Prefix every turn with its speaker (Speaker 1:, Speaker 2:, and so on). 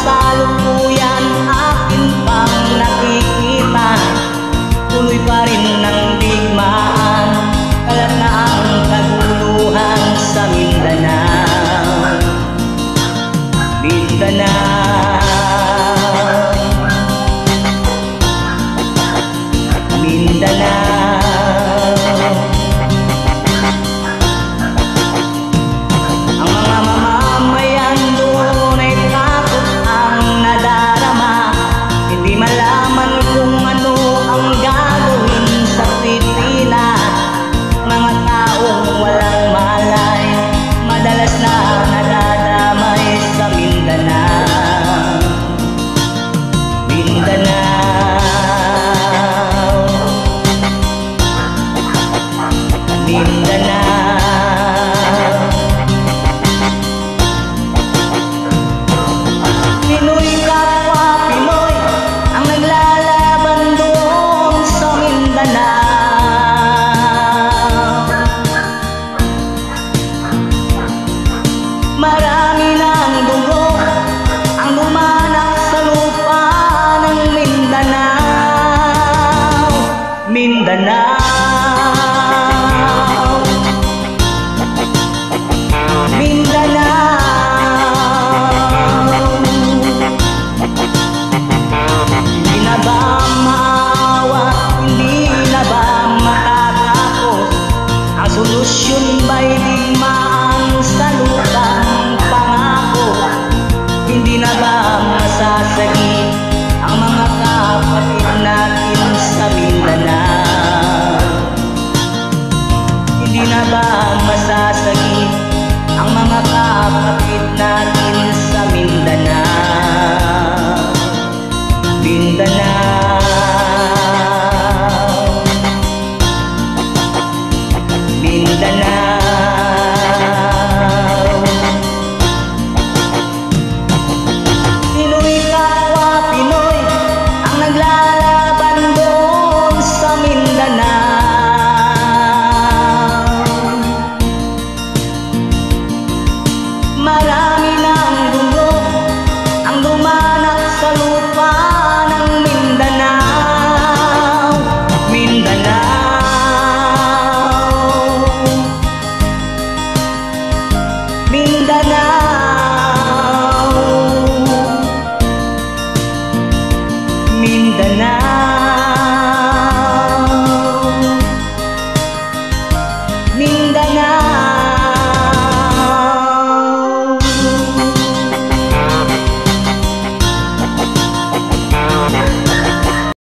Speaker 1: kasalukuyan akin pang nakikita, tuloy pa rin ng digmaan, kalat na ang kaguluhan sa Mindanao. Mindanao, Mindanao. Ang mga mamamayan doon ay takot ang nadarama, hindi malaman kung ano ang gagawin sa Pilipinas. Mga taong walang malay, madalas na nadadamay sa Mindanao. Mindanao, Mindanao. Pinoy kapwa Pinoy ang naglalaban doon sa Mindanao. Marami ng dugo ang lumanak sa lupa ng Mindanao. Mindanao, Mindanao. Hindi na ba maawa, hindi na ba matatapos? Ang solusyon ba'y digmaan sa lupang pangako? Hindi na ba masasagip ang mga kapatid natin sa Mindanao? Hindi na ba masasagip ang mga kapatid natin sa Mindanao? Mindanao, Mindanao. Pinoy kapwa Pinoy ang naglalaban doon sa Mindanao. Marami ng dugo ang lumanak sa lupa ng Mindanao. Mindanao, Mindanao, Mindanao.